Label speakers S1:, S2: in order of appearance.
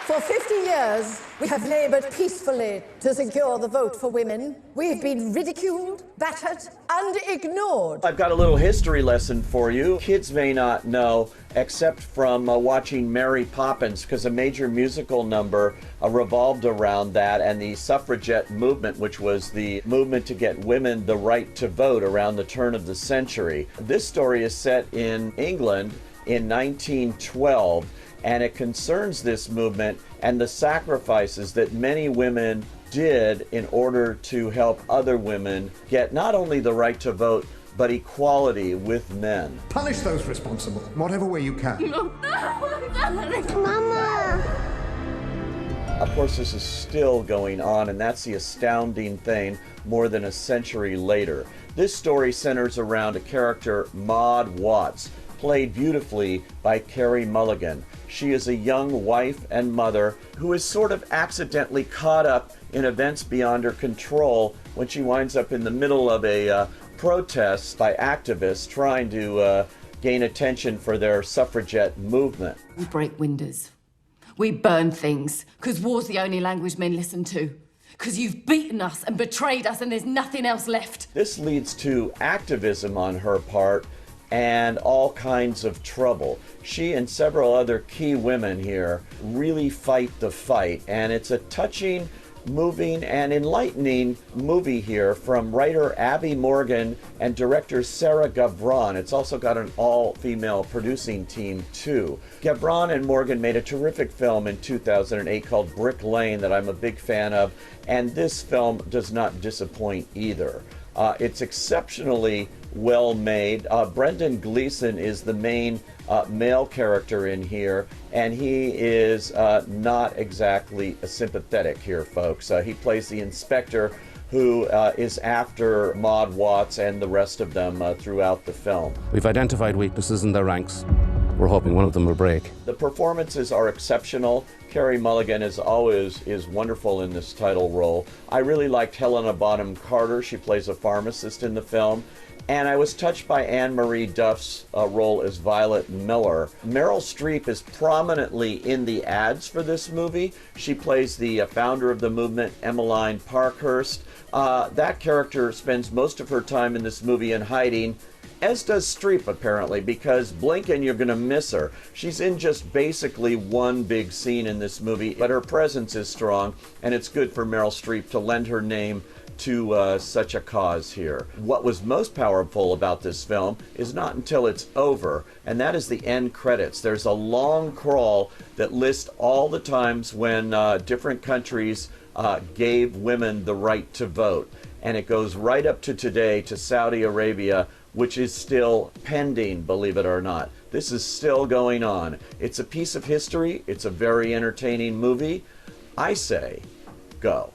S1: For 50 years, we have laboured peacefully to secure the vote for women. We've been ridiculed, battered, and ignored.
S2: I've got a little history lesson for you. Kids may not know, except from watching Mary Poppins, because a major musical number revolved around that, and the Suffragette movement, which was the movement to get women the right to vote around the turn of the century. This story is set in England in 1912. And it concerns this movement and the sacrifices that many women did in order to help other women get not only the right to vote, but equality with men.
S3: Punish those responsible, whatever way you can.
S4: Mama!
S2: Of course, this is still going on, and that's the astounding thing more than a century later. This story centers around a character, Maud Watts, played beautifully by Carey Mulligan. She is a young wife and mother who is sort of accidentally caught up in events beyond her control when she winds up in the middle of a protest by activists trying to gain attention for their suffragette movement.
S5: We break windows. We burn things, because war's the only language men listen to. Because you've beaten us and betrayed us and there's nothing else left.
S2: This leads to activism on her part and all kinds of trouble. She and several other key women here really fight the fight, and it's a touching, moving, and enlightening movie here from writer Abby Morgan and director Sarah Gavron. It's also got an all-female producing team too. Gavron and Morgan made a terrific film in 2008 called Brick Lane that I'm a big fan of, and this film does not disappoint either. It's exceptionally well made. Brendan Gleeson is the main male character in here, and he is not exactly sympathetic here, folks. He plays the inspector who is after Maud Watts and the rest of them throughout the film.
S6: We've identified weaknesses in their ranks. We're hoping one of them will break.
S2: The performances are exceptional. Carey Mulligan, as always, is wonderful in this title role. I really liked Helena Bonham Carter. She plays a pharmacist in the film. And I was touched by Anne Marie Duff's role as Violet Miller. Meryl Streep is prominently in the ads for this movie. She plays the founder of the movement, Emmeline Parkhurst. That character spends most of her time in this movie in hiding, as does Streep, apparently, because blink and you're going to miss her. She's in just basically one big scene in this movie, but her presence is strong, and it's good for Meryl Streep to lend her name to such a cause here. What was most powerful about this film is not until it's over, and that is the end credits. There's a long crawl that lists all the times when different countries gave women the right to vote, and it goes right up to today to Saudi Arabia, which is still pending, believe it or not. This is still going on. It's a piece of history. It's a very entertaining movie. I say, go.